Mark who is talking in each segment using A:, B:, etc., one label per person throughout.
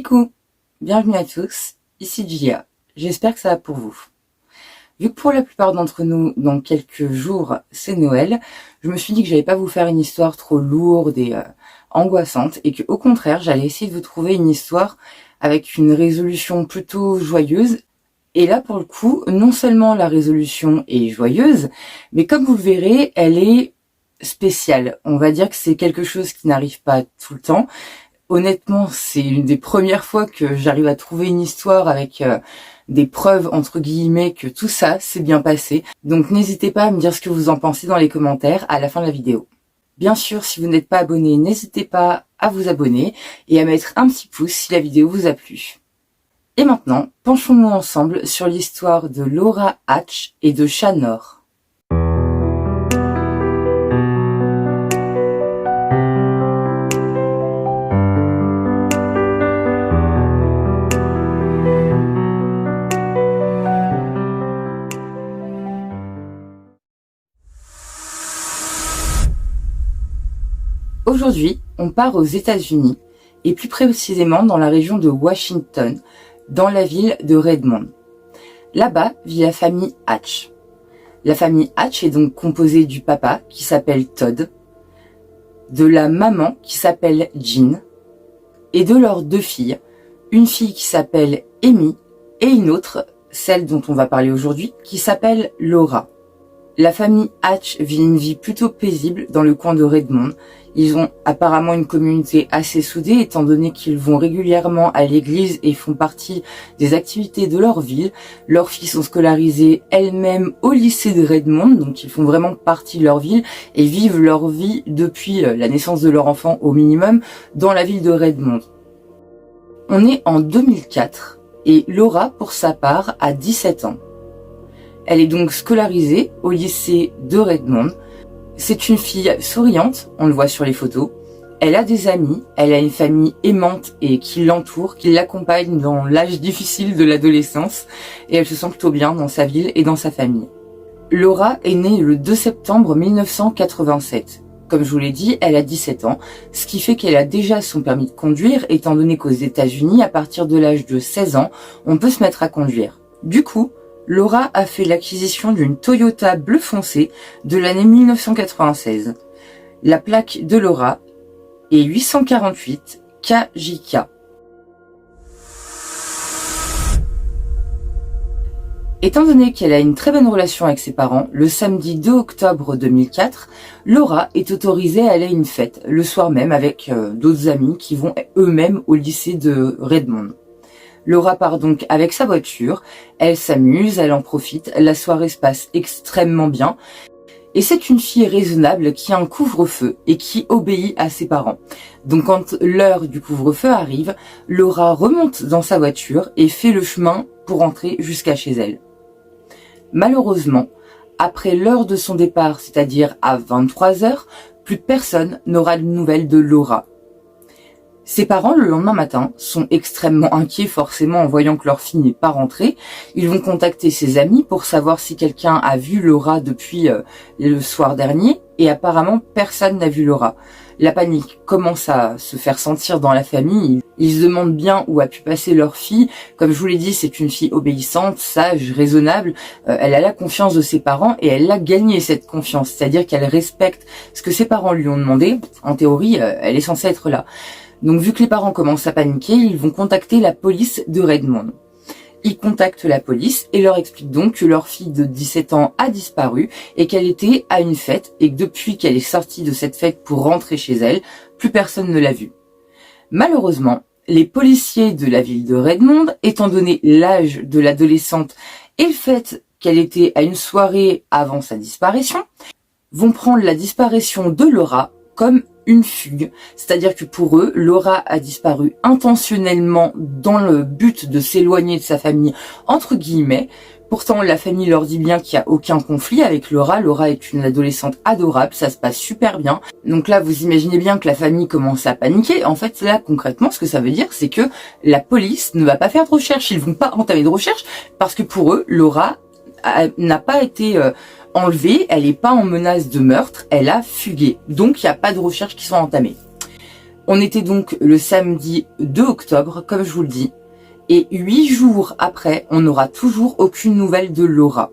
A: Kikou, bienvenue à tous, ici Gia, j'espère que ça va pour vous. Vu que pour la plupart d'entre nous, dans quelques jours, c'est Noël, je me suis dit que j'allais pas vous faire une histoire trop lourde et angoissante, et que au contraire, j'allais essayer de vous trouver une histoire avec une résolution plutôt joyeuse. Et là, pour le coup, non seulement la résolution est joyeuse, mais comme vous le verrez, elle est spéciale. On va dire que c'est quelque chose qui n'arrive pas tout le temps. Honnêtement, c'est une des premières fois que j'arrive à trouver une histoire avec des preuves, entre guillemets, que tout ça s'est bien passé. Donc n'hésitez pas à me dire ce que vous en pensez dans les commentaires à la fin de la vidéo. Bien sûr, si vous n'êtes pas abonné, n'hésitez pas à vous abonner et à mettre un petit pouce si la vidéo vous a plu. Et maintenant, penchons-nous ensemble sur l'histoire de Laura Hatch et de Shanor. Aujourd'hui, on part aux États-Unis, et plus précisément dans la région de Washington, dans la ville de Redmond. Là-bas vit la famille Hatch. La famille Hatch est donc composée du papa, qui s'appelle Todd, de la maman, qui s'appelle Jean, et de leurs deux filles, une fille qui s'appelle Amy, et une autre, celle dont on va parler aujourd'hui, qui s'appelle Laura. La famille Hatch vit une vie plutôt paisible dans le coin de Redmond. Ils ont apparemment une communauté assez soudée étant donné qu'ils vont régulièrement à l'église et font partie des activités de leur ville. Leurs filles sont scolarisées elles-mêmes au lycée de Redmond, donc ils font vraiment partie de leur ville et vivent leur vie depuis la naissance de leur enfant au minimum dans la ville de Redmond. On est en 2004 et Laura, pour sa part, a 17 ans. Elle est donc scolarisée au lycée de Redmond. C'est une fille souriante, on le voit sur les photos. Elle a des amis, elle a une famille aimante et qui l'entoure, qui l'accompagne dans l'âge difficile de l'adolescence. Et elle se sent plutôt bien dans sa ville et dans sa famille. Laura est née le 2 septembre 1987. Comme je vous l'ai dit, elle a 17 ans, ce qui fait qu'elle a déjà son permis de conduire, étant donné qu'aux États-Unis, à partir de l'âge de 16 ans, on peut se mettre à conduire. Du coup, Laura a fait l'acquisition d'une Toyota bleu foncé de l'année 1996. La plaque de Laura est 848 KJK. Étant donné qu'elle a une très bonne relation avec ses parents, le samedi 2 octobre 2004, Laura est autorisée à aller à une fête, le soir même avec d'autres amis qui vont eux-mêmes au lycée de Redmond. Laura part donc avec sa voiture, elle s'amuse, elle en profite, la soirée se passe extrêmement bien. Et c'est une fille raisonnable qui a un couvre-feu et qui obéit à ses parents. Donc quand l'heure du couvre-feu arrive, Laura remonte dans sa voiture et fait le chemin pour rentrer jusqu'à chez elle. Malheureusement, après l'heure de son départ, c'est-à-dire à 23h, plus personne n'aura de nouvelles de Laura. Ses parents, le lendemain matin, sont extrêmement inquiets forcément en voyant que leur fille n'est pas rentrée. Ils vont contacter ses amis pour savoir si quelqu'un a vu Laura depuis le soir dernier et apparemment personne n'a vu Laura. La panique commence à se faire sentir dans la famille. Ils se demandent bien où a pu passer leur fille. Comme je vous l'ai dit, c'est une fille obéissante, sage, raisonnable. Elle a la confiance de ses parents et elle a gagné cette confiance. C'est-à-dire qu'elle respecte ce que ses parents lui ont demandé. En théorie, elle est censée être là. Donc vu que les parents commencent à paniquer, ils vont contacter la police de Redmond. Ils contactent la police et leur expliquent donc que leur fille de 17 ans a disparu et qu'elle était à une fête et que depuis qu'elle est sortie de cette fête pour rentrer chez elle, plus personne ne l'a vue. Malheureusement, les policiers de la ville de Redmond, étant donné l'âge de l'adolescente et le fait qu'elle était à une soirée avant sa disparition, vont prendre la disparition de Laura comme une fugue, c'est-à-dire que pour eux, Laura a disparu intentionnellement dans le but de s'éloigner de sa famille, entre guillemets. Pourtant, la famille leur dit bien qu'il n'y a aucun conflit avec Laura. Laura est une adolescente adorable, ça se passe super bien. Donc là, vous imaginez bien que la famille commence à paniquer. En fait, là, concrètement, ce que ça veut dire, c'est que la police ne va pas faire de recherche. Ils vont pas entamer de recherche parce que pour eux, Laura n'a pas été enlevée, elle n'est pas en menace de meurtre, elle a fugué. Donc il n'y a pas de recherches qui sont entamées. On était donc le samedi 2 octobre, comme je vous le dis, et 8 jours après, on n'aura toujours aucune nouvelle de Laura.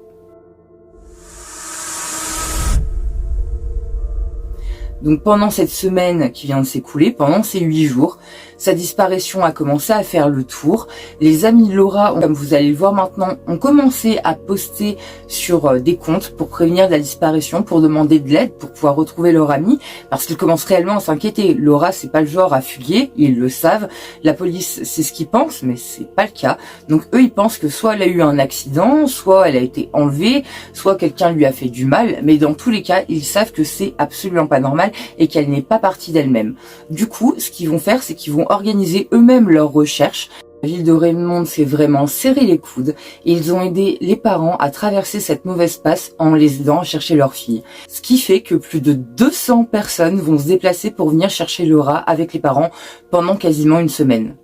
A: Donc pendant cette semaine qui vient de s'écouler, pendant ces 8 jours, sa disparition a commencé à faire le tour. Les amis de Laura, comme vous allez le voir maintenant, ont commencé à poster sur des comptes pour prévenir de la disparition, pour demander de l'aide, pour pouvoir retrouver leur amie, parce qu'ils commencent réellement à s'inquiéter. Laura, c'est pas le genre à fuguer, ils le savent. La police, c'est ce qu'ils pensent, mais c'est pas le cas. Donc eux, ils pensent que soit elle a eu un accident, soit elle a été enlevée, soit quelqu'un lui a fait du mal, mais dans tous les cas, ils savent que c'est absolument pas normal et qu'elle n'est pas partie d'elle-même. Du coup, ce qu'ils vont faire, c'est qu'ils vont organiser eux-mêmes leurs recherches. La ville de Redmond s'est vraiment serré les coudes et ils ont aidé les parents à traverser cette mauvaise passe en les aidant à chercher leur fille. Ce qui fait que plus de 200 personnes vont se déplacer pour venir chercher Laura avec les parents pendant quasiment une semaine.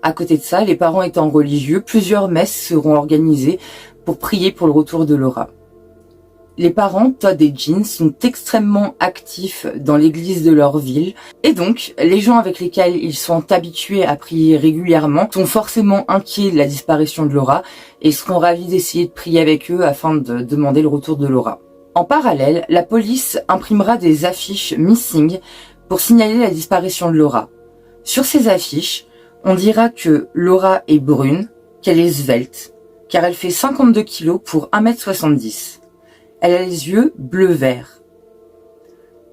A: À côté de ça, les parents étant religieux, plusieurs messes seront organisées pour prier pour le retour de Laura. Les parents, Todd et Jean, sont extrêmement actifs dans l'église de leur ville et donc les gens avec lesquels ils sont habitués à prier régulièrement sont forcément inquiets de la disparition de Laura et seront ravis d'essayer de prier avec eux afin de demander le retour de Laura. En parallèle, la police imprimera des affiches missing pour signaler la disparition de Laura. Sur ces affiches, on dira que Laura est brune, qu'elle est svelte, car elle fait 52 kg pour 1m70. Elle a les yeux bleu-vert.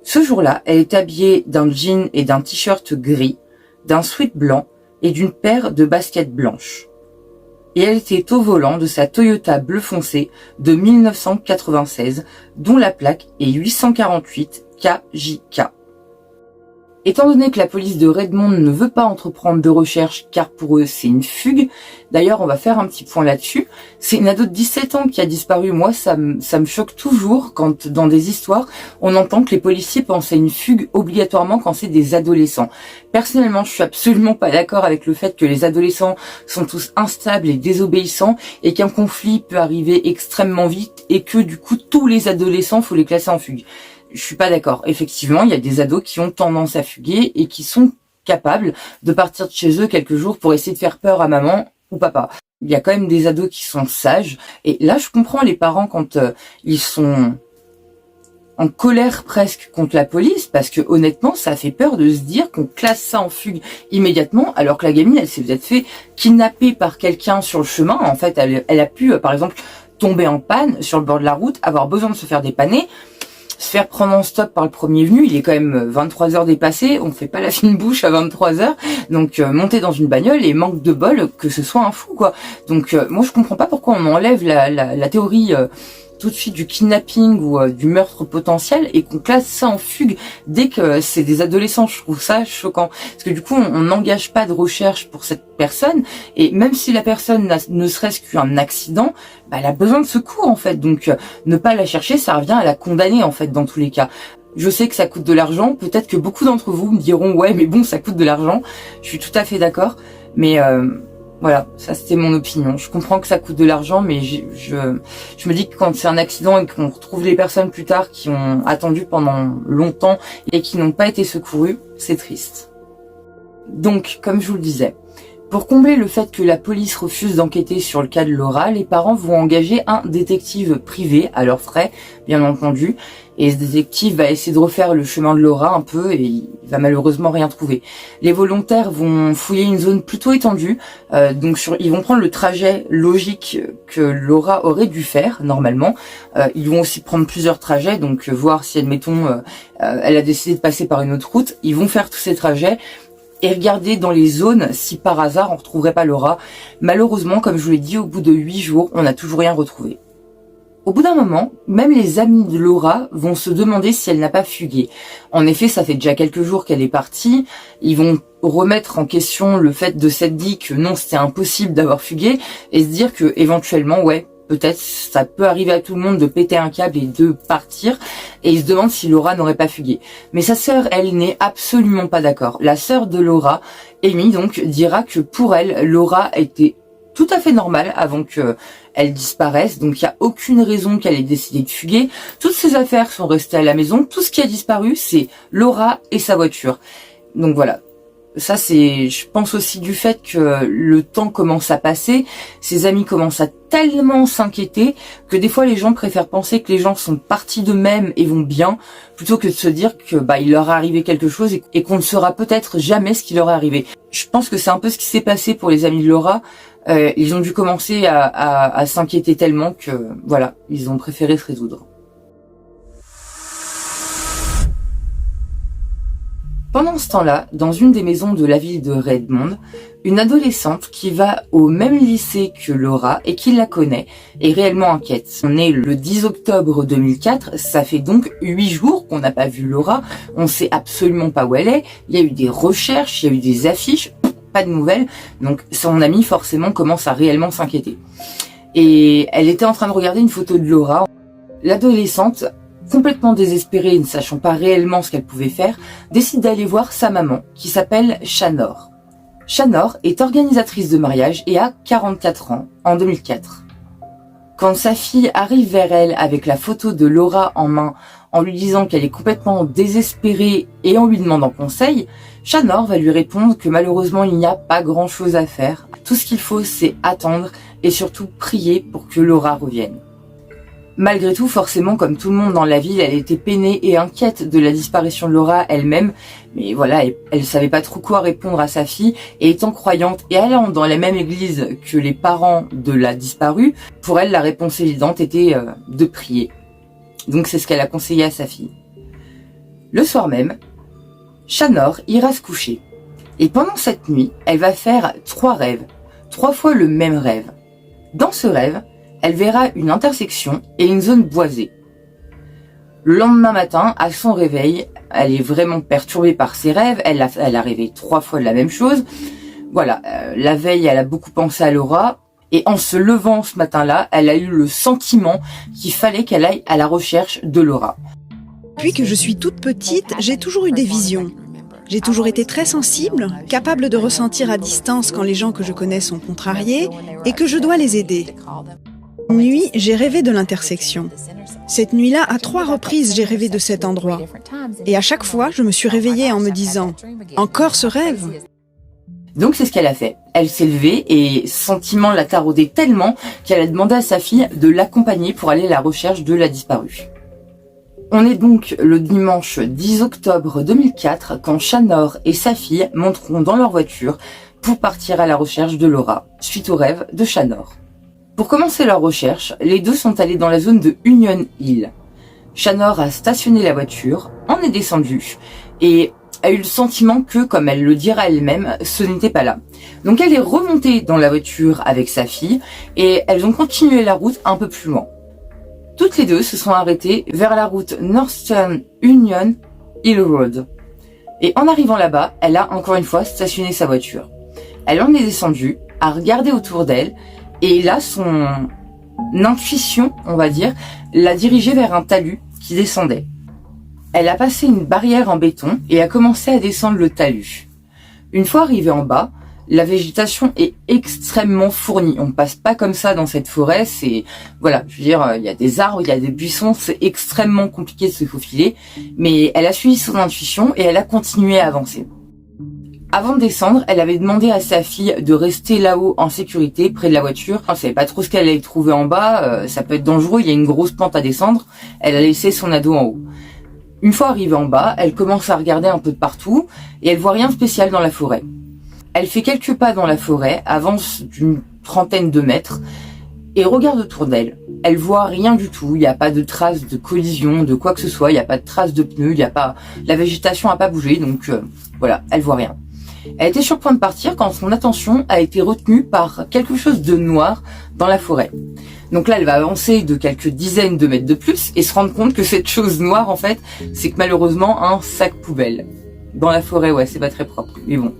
A: Ce jour-là, elle est habillée d'un jean et d'un t-shirt gris, d'un sweat blanc et d'une paire de baskets blanches. Et elle était au volant de sa Toyota bleu foncé de 1996, dont la plaque est 848 KJK. Étant donné que la police de Redmond ne veut pas entreprendre de recherche car pour eux c'est une fugue, d'ailleurs on va faire un petit point là-dessus, c'est une ado de 17 ans qui a disparu. Moi ça me choque toujours quand dans des histoires on entend que les policiers pensent à une fugue obligatoirement quand c'est des adolescents. Personnellement je suis absolument pas d'accord avec le fait que les adolescents sont tous instables et désobéissants et qu'un conflit peut arriver extrêmement vite et que du coup tous les adolescents faut les classer en fugue. Je suis pas d'accord. Effectivement, il y a des ados qui ont tendance à fuguer et qui sont capables de partir de chez eux quelques jours pour essayer de faire peur à maman ou papa. Il y a quand même des ados qui sont sages. Et là, je comprends les parents quand ils sont en colère presque contre la police, parce que honnêtement, ça fait peur de se dire qu'on classe ça en fugue immédiatement, alors que la gamine, elle s'est peut-être fait kidnapper par quelqu'un sur le chemin. En fait, elle a pu, par exemple, tomber en panne sur le bord de la route, avoir besoin de se faire dépanner, se faire prendre en stop par le premier venu. Il est quand même 23 heures dépassées, on fait pas la fine bouche à 23 heures, donc monter dans une bagnole et manque de bol que ce soit un fou quoi. Donc moi je comprends pas pourquoi on enlève la théorie tout de suite du kidnapping ou du meurtre potentiel et qu'on classe ça en fugue dès que c'est des adolescents. Je trouve ça choquant parce que du coup on n'engage pas de recherche pour cette personne et même si la personne n'a ne serait-ce qu'un accident, bah, elle a besoin de secours en fait, donc ne pas la chercher ça revient à la condamner en fait dans tous les cas. Je sais que ça coûte de l'argent, peut-être que beaucoup d'entre vous me diront ouais mais bon ça coûte de l'argent, je suis tout à fait d'accord, mais voilà, ça c'était mon opinion. Je comprends que ça coûte de l'argent, mais je me dis que quand c'est un accident et qu'on retrouve les personnes plus tard qui ont attendu pendant longtemps et qui n'ont pas été secourues, c'est triste. Donc, comme je vous le disais, pour combler le fait que la police refuse d'enquêter sur le cas de Laura, les parents vont engager un détective privé, à leurs frais, bien entendu, et ce détective va essayer de refaire le chemin de Laura un peu et il va malheureusement rien trouver. Les volontaires vont fouiller une zone plutôt étendue, ils vont prendre le trajet logique que Laura aurait dû faire normalement. Ils vont aussi prendre plusieurs trajets, donc voir si admettons elle a décidé de passer par une autre route. Ils vont faire tous ces trajets et regarder dans les zones si par hasard on retrouverait pas Laura. Malheureusement, comme je vous l'ai dit, au bout de 8 jours, on n'a toujours rien retrouvé. Au bout d'un moment, même les amis de Laura vont se demander si elle n'a pas fugué. En effet, ça fait déjà quelques jours qu'elle est partie. Ils vont remettre en question le fait de s'être dit que non, c'était impossible d'avoir fugué et se dire que éventuellement, ouais, peut-être ça peut arriver à tout le monde de péter un câble et de partir, et ils se demandent si Laura n'aurait pas fugué. Mais sa sœur, elle, n'est absolument pas d'accord. La sœur de Laura, Amy, donc, dira que pour elle, Laura était tout à fait normale avant qu'elle disparaisse, donc il n'y a aucune raison qu'elle ait décidé de fuguer. Toutes ses affaires sont restées à la maison, tout ce qui a disparu, c'est Laura et sa voiture. Donc voilà, Ça, je pense aussi du fait que le temps commence à passer, ses amis commencent à tellement s'inquiéter que des fois les gens préfèrent penser que les gens sont partis d'eux-mêmes et vont bien, plutôt que de se dire que il leur est arrivé quelque chose et qu'on ne saura peut-être jamais ce qui leur est arrivé. Je pense que c'est un peu ce qui s'est passé pour les amis de Laura. Ils ont dû commencer à s'inquiéter tellement que voilà, ils ont préféré se résoudre. Pendant ce temps-là, dans une des maisons de la ville de Redmond, une adolescente qui va au même lycée que Laura et qui la connaît est réellement inquiète. On est le 10 octobre 2004, ça fait donc 8 jours qu'on n'a pas vu Laura, on sait absolument pas où elle est, il y a eu des recherches, il y a eu des affiches, pas de nouvelles, donc son amie forcément commence à réellement s'inquiéter. Et elle était en train de regarder une photo de Laura. L'adolescente, complètement désespérée et ne sachant pas réellement ce qu'elle pouvait faire, décide d'aller voir sa maman, qui s'appelle Shanor. Shanor est organisatrice de mariage et a 44 ans, en 2004. Quand sa fille arrive vers elle avec la photo de Laura en main, en lui disant qu'elle est complètement désespérée et en lui demandant conseil, Shanor va lui répondre que malheureusement il n'y a pas grand chose à faire. Tout ce qu'il faut, c'est attendre et surtout prier pour que Laura revienne. Malgré tout, forcément, comme tout le monde dans la ville, elle était peinée et inquiète de la disparition de Laura elle-même. Mais voilà, elle savait pas trop quoi répondre à sa fille. Et étant croyante et allant dans la même église que les parents de la disparue, pour elle, la réponse évidente était de prier. Donc c'est ce qu'elle a conseillé à sa fille. Le soir même, Shanor ira se coucher. Et pendant cette nuit, elle va faire 3 rêves. 3 fois le même rêve. Dans ce rêve, elle verra une intersection et une zone boisée. Le lendemain matin, à son réveil, elle est vraiment perturbée par ses rêves. Elle a rêvé 3 fois la même chose. Voilà, la veille, elle a beaucoup pensé à Laura. Et en se levant ce matin-là, elle a eu le sentiment qu'il fallait qu'elle aille à la recherche de Laura.
B: Depuis que je suis toute petite, j'ai toujours eu des visions. J'ai toujours été très sensible, capable de ressentir à distance quand les gens que je connais sont contrariés et que je dois les aider. Une nuit, j'ai rêvé de l'intersection. Cette nuit-là, à 3 reprises, j'ai rêvé de cet endroit. Et à chaque fois, je me suis réveillée en me disant « Encore ce rêve ?»
A: Donc c'est ce qu'elle a fait. Elle s'est levée et ce sentiment l'a taraudée tellement qu'elle a demandé à sa fille de l'accompagner pour aller à la recherche de la disparue. On est donc le dimanche 10 octobre 2004 quand Shanor et sa fille monteront dans leur voiture pour partir à la recherche de Laura, suite au rêve de Shanor. Pour commencer leur recherche, les deux sont allés dans la zone de Union Hill. Shanor a stationné la voiture, en est descendue et a eu le sentiment que, comme elle le dira elle-même, ce n'était pas là. Donc elle est remontée dans la voiture avec sa fille et elles ont continué la route un peu plus loin. Toutes les deux se sont arrêtées vers la route Northern Union Hill Road. Et en arrivant là-bas, elle a encore une fois stationné sa voiture. Elle en est descendue, a regardé autour d'elle et là, son intuition, on va dire, l'a dirigée vers un talus qui descendait. Elle a passé une barrière en béton et a commencé à descendre le talus. Une fois arrivée en bas, la végétation est extrêmement fournie. On ne passe pas comme ça dans cette forêt. C'est, voilà, je veux dire, il y a des arbres, il y a des buissons, c'est extrêmement compliqué de se faufiler. Mais elle a suivi son intuition et elle a continué à avancer. Avant de descendre, elle avait demandé à sa fille de rester là-haut en sécurité, près de la voiture. Elle ne savait pas trop ce qu'elle allait trouver en bas. Ça peut être dangereux, il y a une grosse pente à descendre. Elle a laissé son ado en haut. Une fois arrivée en bas, elle commence à regarder un peu de partout et elle voit rien de spécial dans la forêt. Elle fait quelques pas dans la forêt, avance d'une 30aine de mètres et regarde autour d'elle. Elle voit rien du tout, il n'y a pas de traces de collision, de quoi que ce soit, il n'y a pas de traces de pneus, la végétation n'a pas bougé, donc voilà, elle voit rien. Elle était sur le point de partir quand son attention a été retenue par quelque chose de noir dans la forêt. Donc là, elle va avancer de quelques dizaines de mètres de plus et se rendre compte que cette chose noire, en fait, c'est que malheureusement un sac poubelle. Dans la forêt, ouais, c'est pas très propre, mais bon.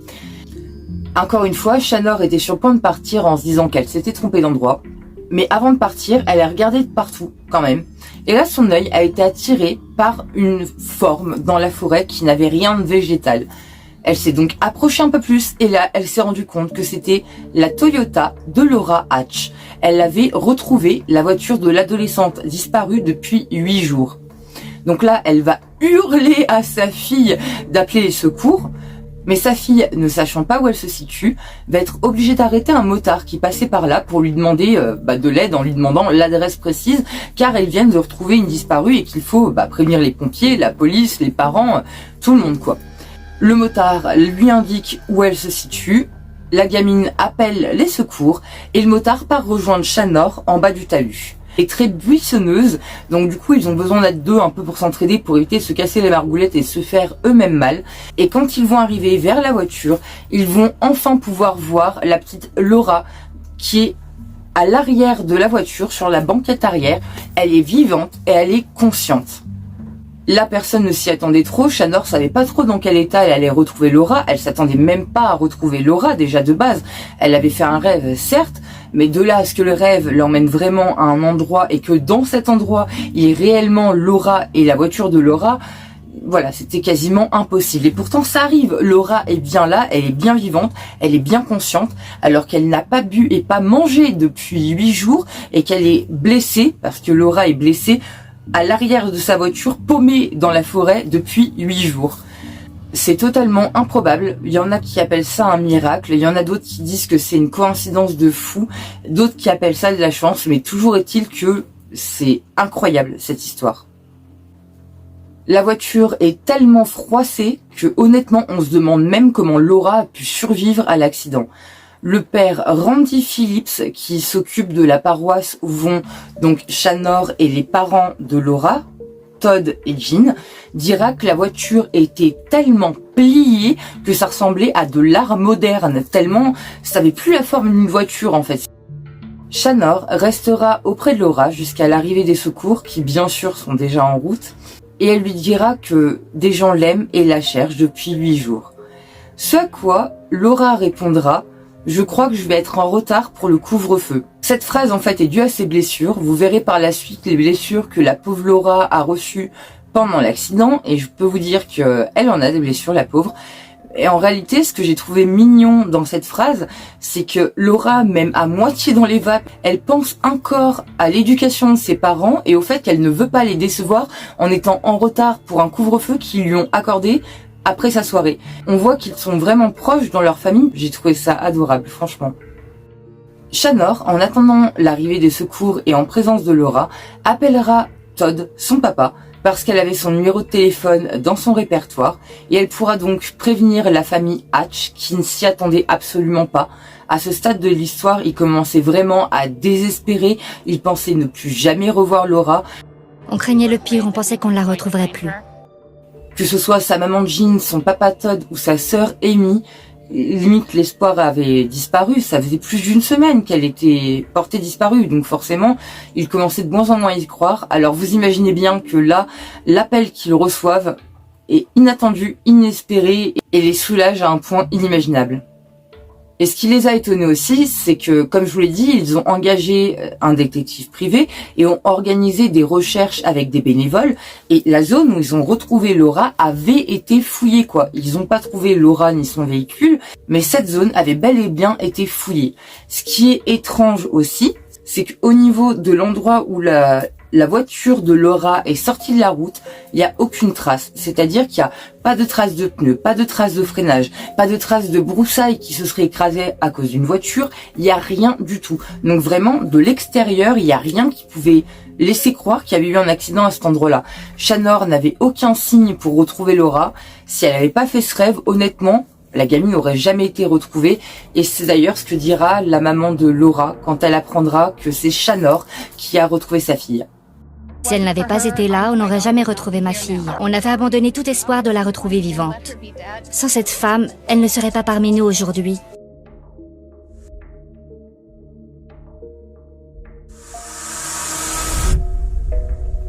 A: Encore une fois, Shanor était sur le point de partir en se disant qu'elle s'était trompée d'endroit. Mais avant de partir, elle a regardé de partout, quand même. Et là, son œil a été attiré par une forme dans la forêt qui n'avait rien de végétal. Elle s'est donc approchée un peu plus et là, elle s'est rendue compte que c'était la Toyota de Laura Hatch. Elle avait retrouvé la voiture de l'adolescente disparue depuis 8 jours. Donc là, elle va hurler à sa fille d'appeler les secours. Mais sa fille, ne sachant pas où elle se situe, va être obligée d'arrêter un motard qui passait par là pour lui demander de l'aide en lui demandant l'adresse précise, car elles viennent de retrouver une disparue et qu'il faut prévenir les pompiers, la police, les parents, tout le monde quoi. Le motard lui indique où elle se situe, la gamine appelle les secours et le motard part rejoindre Shanor en bas du talus. Est très buissonneuse, donc du coup ils ont besoin d'être deux un peu pour s'entraider pour éviter de se casser les margoulettes et se faire eux-mêmes mal. Et quand ils vont arriver vers la voiture, ils vont enfin pouvoir voir la petite Laura qui est à l'arrière de la voiture, sur la banquette arrière. Elle est vivante et elle est consciente. La personne ne s'y attendait trop, Shanor savait pas trop dans quel état elle allait retrouver Laura, elle s'attendait même pas à retrouver Laura déjà de base. Elle avait fait un rêve certes, mais de là à ce que le rêve l'emmène vraiment à un endroit et que dans cet endroit il y ait réellement Laura et la voiture de Laura, voilà, c'était quasiment impossible. Et pourtant ça arrive, Laura est bien là, elle est bien vivante, elle est bien consciente, alors qu'elle n'a pas bu et pas mangé depuis 8 jours et qu'elle est blessée, parce que Laura est blessée, à l'arrière de sa voiture, paumée dans la forêt depuis 8 jours. C'est totalement improbable. Il y en a qui appellent ça un miracle, il y en a d'autres qui disent que c'est une coïncidence de fou, d'autres qui appellent ça de la chance, mais toujours est-il que c'est incroyable cette histoire. La voiture est tellement froissée que honnêtement on se demande même comment Laura a pu survivre à l'accident. Le père Randy Phillips, qui s'occupe de la paroisse où vont donc Shanor et les parents de Laura, Todd et Jean, dira que la voiture était tellement pliée que ça ressemblait à de l'art moderne, tellement ça n'avait plus la forme d'une voiture en fait. Shanor restera auprès de Laura jusqu'à l'arrivée des secours, qui bien sûr sont déjà en route, et elle lui dira que des gens l'aiment et la cherchent depuis 8 jours. Ce à quoi Laura répondra: je crois que je vais être en retard pour le couvre-feu. Cette phrase en fait est due à ses blessures. Vous verrez par la suite les blessures que la pauvre Laura a reçues pendant l'accident, et je peux vous dire qu'elle en a des blessures, la pauvre. Et en réalité, ce que j'ai trouvé mignon dans cette phrase, c'est que Laura, même à moitié dans les vapes, elle pense encore à l'éducation de ses parents et au fait qu'elle ne veut pas les décevoir en étant en retard pour un couvre-feu qu'ils lui ont accordé après sa soirée. On voit qu'ils sont vraiment proches dans leur famille. J'ai trouvé ça adorable, franchement. Shanor, en attendant l'arrivée des secours et en présence de Laura, appellera Todd, son papa, parce qu'elle avait son numéro de téléphone dans son répertoire, et elle pourra donc prévenir la famille Hatch, qui ne s'y attendait absolument pas. À ce stade de l'histoire, ils commençaient vraiment à désespérer, ils pensaient ne plus jamais revoir Laura.
C: On craignait le pire, on pensait qu'on ne la retrouverait plus.
A: Que ce soit sa maman Jean, son papa Todd ou sa sœur Amy, limite l'espoir avait disparu. Ça faisait plus d'une semaine qu'elle était portée disparue, donc forcément ils commençaient de moins en moins à y croire. Alors vous imaginez bien que là, l'appel qu'ils reçoivent est inattendu, inespéré et les soulage à un point inimaginable. Et ce qui les a étonnés aussi, c'est que, comme je vous l'ai dit, ils ont engagé un détective privé et ont organisé des recherches avec des bénévoles. Et la zone où ils ont retrouvé Laura avait été fouillée, quoi. Ils n'ont pas trouvé Laura ni son véhicule, mais cette zone avait bel et bien été fouillée. Ce qui est étrange aussi, c'est qu'au niveau de l'endroit où la voiture de Laura est sortie de la route, il n'y a aucune trace. C'est-à-dire qu'il n'y a pas de traces de pneus, pas de traces de freinage, pas de traces de broussailles qui se seraient écrasées à cause d'une voiture. Il n'y a rien du tout. Donc vraiment, de l'extérieur, il n'y a rien qui pouvait laisser croire qu'il y avait eu un accident à cet endroit-là. Shanor n'avait aucun signe pour retrouver Laura. Si elle n'avait pas fait ce rêve, honnêtement, la gamine n'aurait jamais été retrouvée, et c'est d'ailleurs ce que dira la maman de Laura quand elle apprendra que c'est Shanor qui a retrouvé sa fille.
C: Si elle n'avait pas été là, on n'aurait jamais retrouvé ma fille. On avait abandonné tout espoir de la retrouver vivante. Sans cette femme, elle ne serait pas parmi nous aujourd'hui.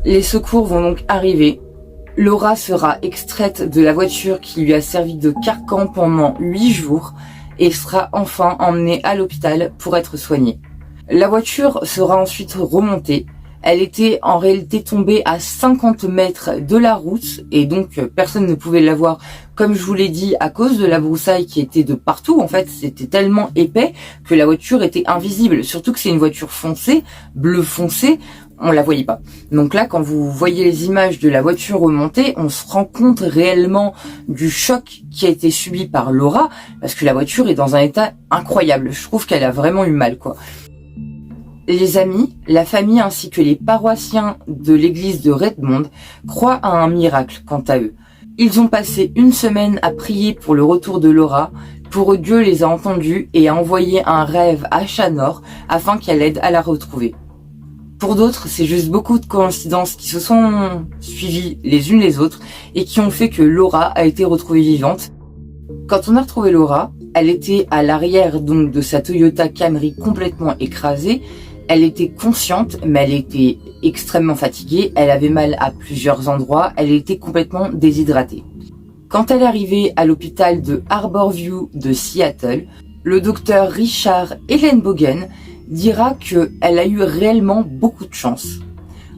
A: Les secours vont donc arriver. Laura sera extraite de la voiture qui lui a servi de carcan pendant 8 jours et sera enfin emmenée à l'hôpital pour être soignée. La voiture sera ensuite remontée. Elle était en réalité tombée à 50 mètres de la route et donc personne ne pouvait la voir, comme je vous l'ai dit, à cause de la broussaille qui était de partout. En fait, c'était tellement épais que la voiture était invisible, surtout que c'est une voiture foncée, bleu foncé. on la voyait pas. Donc là, quand vous voyez les images de la voiture remontée, on se rend compte réellement du choc qui a été subi par Laura, parce que la voiture est dans un état incroyable. Je trouve qu'elle a vraiment eu mal, quoi. Les amis, la famille ainsi que les paroissiens de l'église de Redmond croient à un miracle quant à eux. Ils ont passé une semaine à prier pour le retour de Laura. Pour eux, Dieu les a entendus et a envoyé un rêve à Shanor afin qu'elle aide à la retrouver. Pour d'autres, c'est juste beaucoup de coïncidences qui se sont suivies les unes les autres et qui ont fait que Laura a été retrouvée vivante. Quand on a retrouvé Laura, elle était à l'arrière donc de sa Toyota Camry complètement écrasée. Elle était consciente, mais elle était extrêmement fatiguée. Elle avait mal à plusieurs endroits. Elle était complètement déshydratée. Quand elle est arrivée à l'hôpital de Harborview de Seattle, le docteur Richard Ellenbogen dira qu'elle a eu réellement beaucoup de chance.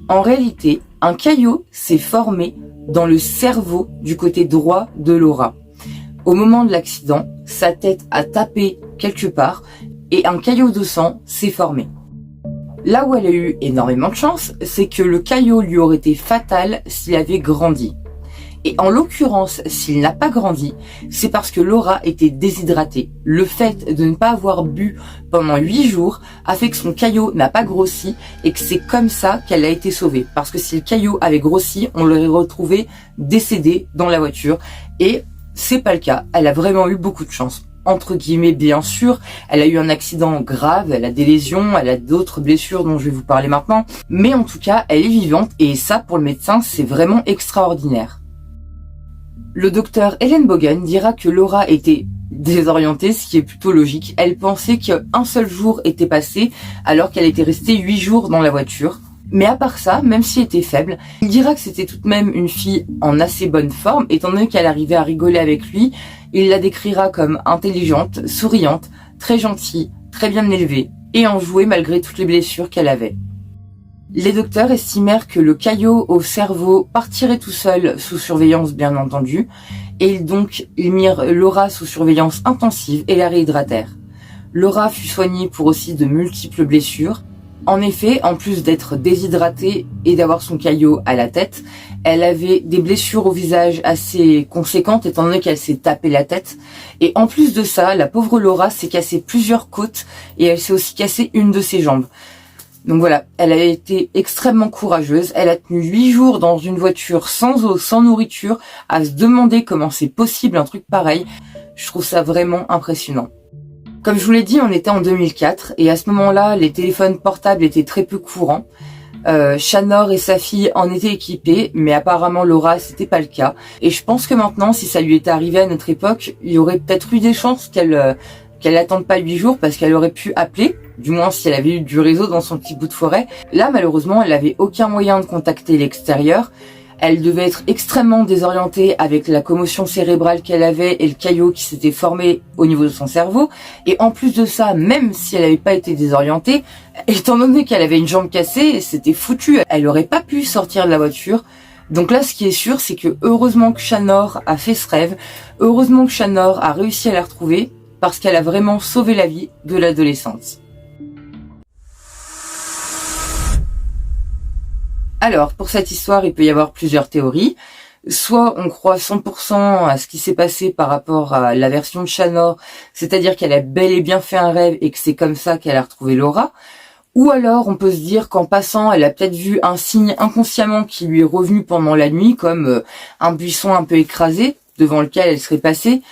A: En réalité, un caillot s'est formé dans le cerveau du côté droit de Laura. Au moment de l'accident, sa tête a tapé quelque part et un caillot de sang s'est formé. Là où elle a eu énormément de chance, c'est que le caillot lui aurait été fatal s'il avait grandi. Et en l'occurrence, s'il n'a pas grandi, c'est parce que Laura était déshydratée. Le fait de ne pas avoir bu pendant 8 jours a fait que son caillot n'a pas grossi et que c'est comme ça qu'elle a été sauvée. Parce que si le caillot avait grossi, on l'aurait retrouvée décédée dans la voiture. Et c'est pas le cas. Elle a vraiment eu beaucoup de chance. Entre guillemets, bien sûr, elle a eu un accident grave, elle a des lésions, elle a d'autres blessures dont je vais vous parler maintenant. Mais en tout cas, elle est vivante et ça, pour le médecin, c'est vraiment extraordinaire. Le docteur Ellenbogen dira que Laura était désorientée, ce qui est plutôt logique. Elle pensait qu'un seul jour était passé alors qu'elle était restée 8 jours dans la voiture. Mais à part ça, même si elle était faible, il dira que c'était tout de même une fille en assez bonne forme, étant donné qu'elle arrivait à rigoler avec lui. Il la décrira comme intelligente, souriante, très gentille, très bien élevée, et enjouée malgré toutes les blessures qu'elle avait. Les docteurs estimèrent que le caillot au cerveau partirait tout seul sous surveillance bien entendu, et donc ils mirent Laura sous surveillance intensive et la réhydratèrent. Laura fut soignée pour aussi de multiples blessures. En effet, en plus d'être déshydratée et d'avoir son caillot à la tête, elle avait des blessures au visage assez conséquentes étant donné qu'elle s'est tapé la tête. Et en plus de ça, la pauvre Laura s'est cassé plusieurs côtes et elle s'est aussi cassé une de ses jambes. Donc voilà, elle a été extrêmement courageuse. Elle a tenu 8 jours dans une voiture sans eau, sans nourriture, à se demander comment c'est possible un truc pareil. Je trouve ça vraiment impressionnant. Comme je vous l'ai dit, on était en 2004 et à ce moment-là, les téléphones portables étaient très peu courants. Shanor et sa fille en étaient équipés, mais apparemment Laura, c'était pas le cas. Et je pense que maintenant, si ça lui était arrivé à notre époque, il y aurait peut-être eu des chances qu'elle n'attende pas 8 jours parce qu'elle aurait pu appeler, du moins si elle avait eu du réseau dans son petit bout de forêt. Là, malheureusement, elle n'avait aucun moyen de contacter l'extérieur. Elle devait être extrêmement désorientée avec la commotion cérébrale qu'elle avait et le caillot qui s'était formé au niveau de son cerveau. Et en plus de ça, même si elle n'avait pas été désorientée, étant donné qu'elle avait une jambe cassée, c'était foutu. Elle aurait pas pu sortir de la voiture. Donc là, ce qui est sûr, c'est que heureusement que Shanor a fait ce rêve, heureusement que Shanor a réussi à la retrouver, parce qu'elle a vraiment sauvé la vie de l'adolescente. Alors, pour cette histoire, il peut y avoir plusieurs théories. Soit on croit 100% à ce qui s'est passé par rapport à la version de Shanor, c'est-à-dire qu'elle a bel et bien fait un rêve et que c'est comme ça qu'elle a retrouvé Laura. Ou alors on peut se dire qu'en passant, elle a peut-être vu un signe inconsciemment qui lui est revenu pendant la nuit, comme un buisson un peu écrasé devant lequel elle serait passée.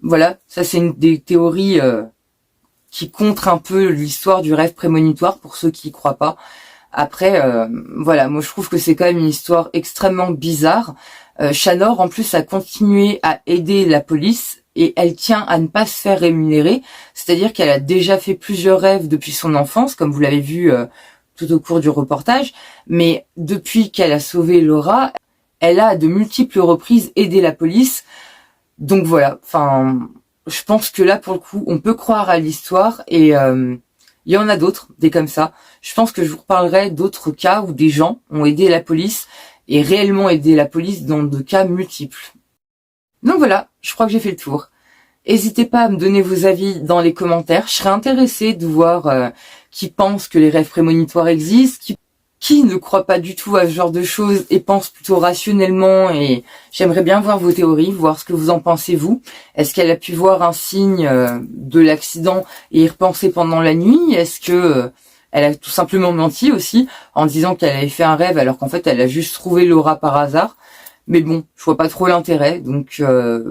A: Voilà, ça c'est une des théories qui contre un peu l'histoire du rêve prémonitoire pour ceux qui y croient pas. Après, voilà, moi je trouve que c'est quand même une histoire extrêmement bizarre. Shanor, en plus, a continué à aider la police et elle tient à ne pas se faire rémunérer. C'est-à-dire qu'elle a déjà fait plusieurs rêves depuis son enfance, comme vous l'avez vu tout au cours du reportage. Mais depuis qu'elle a sauvé Laura, elle a à de multiples reprises aidé la police. Donc voilà, enfin, je pense que là, pour le coup, on peut croire à l'histoire et... il y en a d'autres, des comme ça. Je pense que je vous reparlerai d'autres cas où des gens ont aidé la police et réellement aidé la police dans de cas multiples. Donc voilà, je crois que j'ai fait le tour. N'hésitez pas à me donner vos avis dans les commentaires. Je serais intéressée de voir qui pense que les rêves prémonitoires existent, Qui ne croit pas du tout à ce genre de choses et pense plutôt rationnellement, et j'aimerais bien voir vos théories, voir ce que vous en pensez vous. Est-ce qu'elle a pu voir un signe de l'accident et y repenser pendant la nuit? Est-ce que elle a tout simplement menti aussi en disant qu'elle avait fait un rêve alors qu'en fait elle a juste trouvé Laura par hasard? Mais bon, je vois pas trop l'intérêt, donc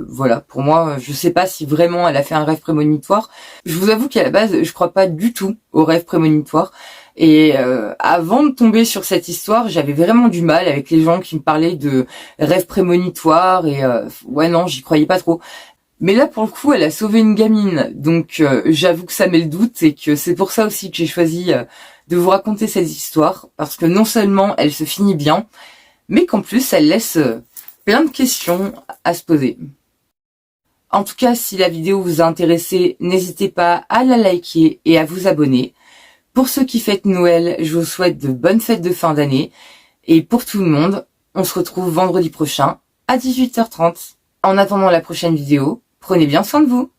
A: voilà, pour moi, je sais pas si vraiment elle a fait un rêve prémonitoire. Je vous avoue qu'à la base, je crois pas du tout aux rêves prémonitoires. Et avant de tomber sur cette histoire, j'avais vraiment du mal avec les gens qui me parlaient de rêves prémonitoires, et ouais non, j'y croyais pas trop. Mais là, pour le coup, elle a sauvé une gamine, donc j'avoue que ça met le doute, et que c'est pour ça aussi que j'ai choisi de vous raconter cette histoire, parce que non seulement elle se finit bien, mais qu'en plus elle laisse plein de questions à se poser. En tout cas, si la vidéo vous a intéressé, n'hésitez pas à la liker et à vous abonner. Pour ceux qui fêtent Noël, je vous souhaite de bonnes fêtes de fin d'année. Et pour tout le monde, on se retrouve vendredi prochain à 18h30. En attendant la prochaine vidéo, prenez bien soin de vous.